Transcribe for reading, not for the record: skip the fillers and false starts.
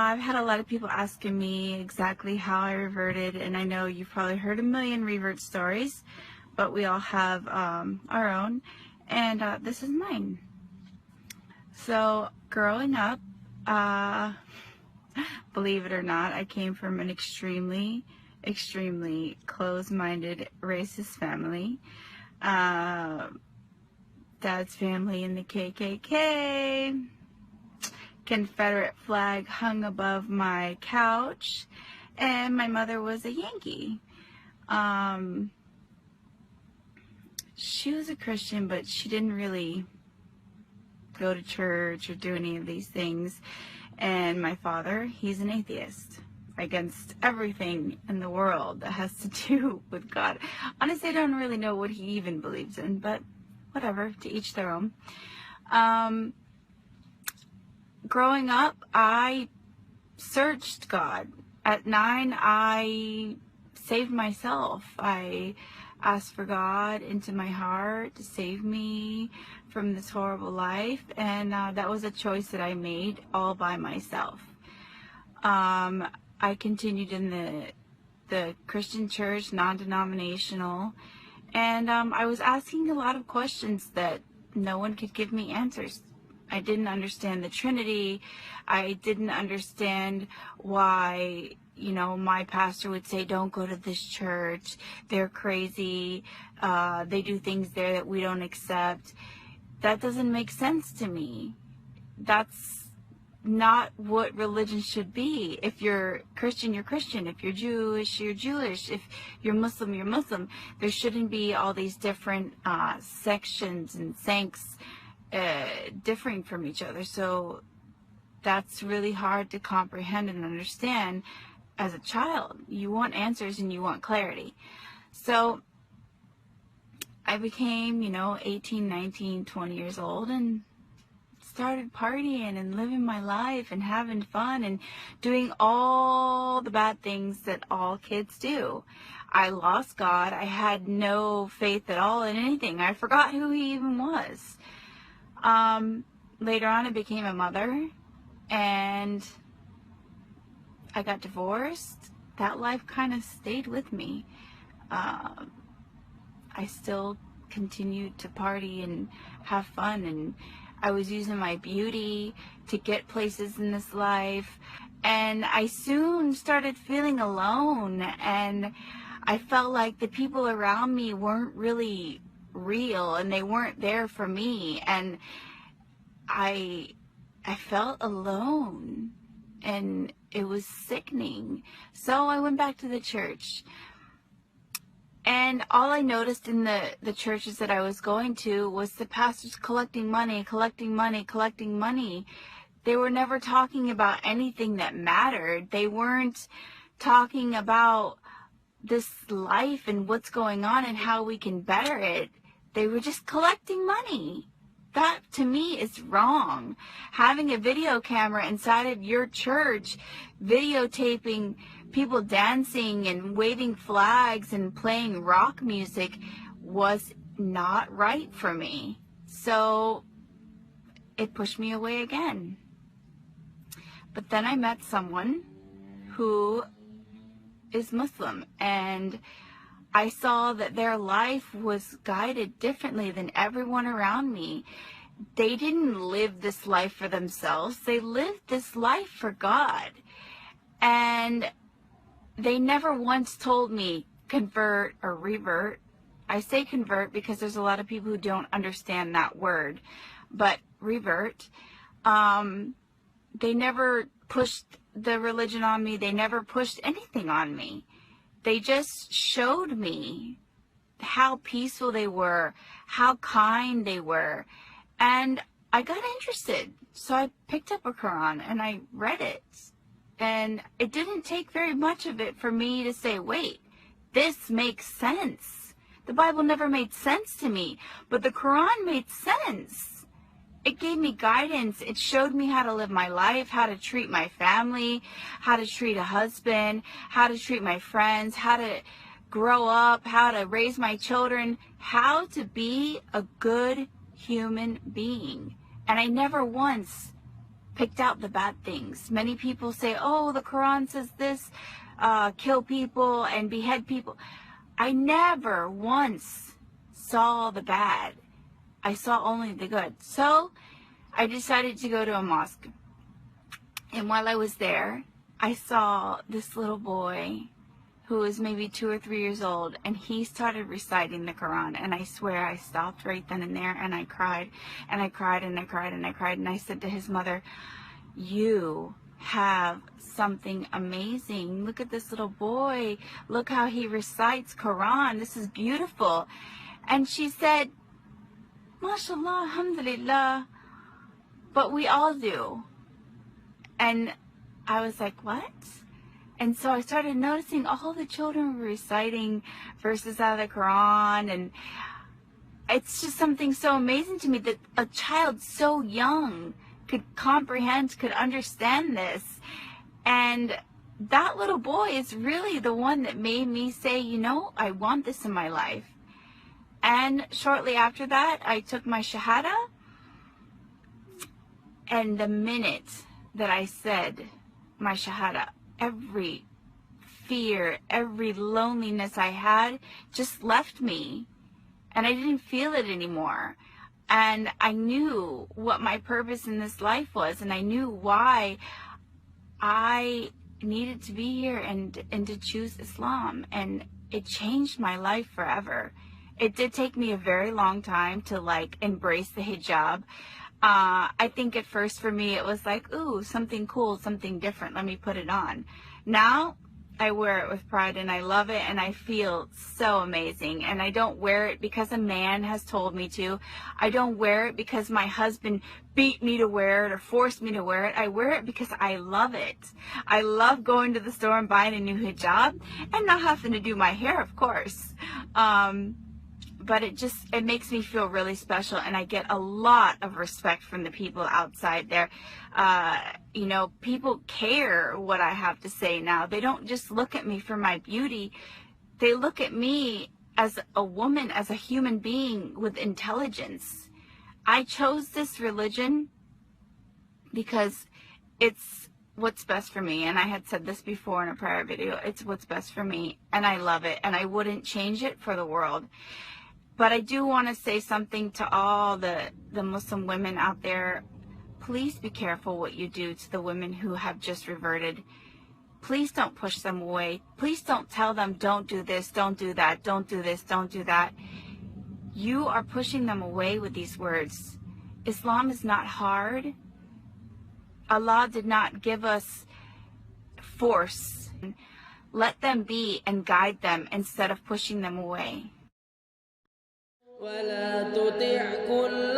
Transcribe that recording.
I've had a lot of people asking me exactly how I reverted, and I know you've probably heard a million revert stories, but we all have our own, and this is mine. So, growing up, believe it or not, I came from an extremely closed-minded racist family. Dad's family in the KKK. Confederate flag hung above my couch, and my mother was a Yankee. She was a Christian, but she didn't really go to church or do any of these things. And my father, he's an atheist, against everything in the world that has to do with God. Honestly, I don't really know what he even believes in, but whatever, to each their own. Growing up, I searched God. At 9, I saved myself. I asked for God into my heart to save me from this horrible life, and that was a choice that I made all by myself. I continued in the Christian church, non-denominational, and I was asking a lot of questions that no one could give me answers. I didn't understand the Trinity. I didn't understand why, you know, my pastor would say, don't go to this church. They're crazy. They do things there that we don't accept. That doesn't make sense to me. That's not what religion should be. If you're Christian, you're Christian. If you're Jewish, you're Jewish. If you're Muslim, you're Muslim. There shouldn't be all these different sections and sects differing from each other. So that's really hard to comprehend and understand as a child. You want answers and you want clarity. So I became, 18, 19, 20 years old and started partying and living my life and having fun and doing all the bad things that all kids do. I lost God. I had no faith at all in anything. I forgot who he even was. Later on, I became a mother, and I got divorced. That life kind of stayed with me. I still continued to party and have fun, and I was using my beauty to get places in this life, and I soon started feeling alone, and I felt like the people around me weren't really real, and they weren't there for me, and I felt alone, and it was sickening. So I went back to the church, and all I noticed in the churches that I was going to was the pastors collecting money. They were never talking about anything that mattered. They weren't talking about this life and what's going on and how we can better it. They were just collecting money. That, to me, is wrong. Having a video camera inside of your church, videotaping people dancing and waving flags and playing rock music was not right for me. So it pushed me away again. But then I met someone who is Muslim, and I saw that their life was guided differently than everyone around me. They didn't live this life for themselves. They lived this life for God. And they never once told me convert or revert. I say convert because there's a lot of people who don't understand that word. But revert, they never pushed the religion on me. They never pushed anything on me. They just showed me how peaceful they were, how kind they were, and I got interested. So I picked up a Quran and I read it, and it didn't take very much of it for me to say, wait, this makes sense. The Bible never made sense to me, but the Quran made sense. It gave me guidance. It showed me how to live my life, how to treat my family, how to treat a husband, how to treat my friends, how to grow up, how to raise my children, how to be a good human being. And I never once picked out the bad things. Many people say, oh, the Quran says this, kill people and behead people. I never once saw the bad. I saw only the good. So I decided to go to a mosque. And while I was there, I saw this little boy who was maybe 2 or 3 years old, and he started reciting the Quran. And I swear I stopped right then and there, and I cried, and I cried, and I cried, and I cried. And I said to his mother, you have something amazing. Look at this little boy. Look how he recites Quran. This is beautiful. And she said, MashaAllah, alhamdulillah, but we all do. And I was like, what? And so I started noticing all the children were reciting verses out of the Quran, and it's just something so amazing to me that a child so young could comprehend, could understand this. And that little boy is really the one that made me say, you know, I want this in my life. And shortly after that, I took my Shahada, and the minute that I said my Shahada, every fear, every loneliness I had just left me, and I didn't feel it anymore. And I knew what my purpose in this life was, and I knew why I needed to be here and to choose Islam. And it changed my life forever. It did take me a very long time to like embrace the hijab. I think at first for me it was like, ooh, something cool, something different, let me put it on. Now I wear it with pride, and I love it, and I feel so amazing. And I don't wear it because a man has told me to. I don't wear it because my husband beat me to wear it or forced me to wear it. I wear it because I love it. I love going to the store and buying a new hijab and not having to do my hair, of course. But it makes me feel really special, and I get a lot of respect from the people outside there. You know, people care what I have to say now. They don't just look at me for my beauty. They look at me as a woman, as a human being with intelligence. I chose this religion because it's what's best for me. And I had said this before in a prior video. It's what's best for me, and I love it, and I wouldn't change it for the world. But I do want to say something to all the Muslim women out there. Please be careful what you do to the women who have just reverted. Please don't push them away. Please don't tell them, don't do this, don't do that, don't do this, don't do that. You are pushing them away with these words. Islam is not hard. Allah did not give us force. Let them be and guide them instead of pushing them away. ولا تطع كل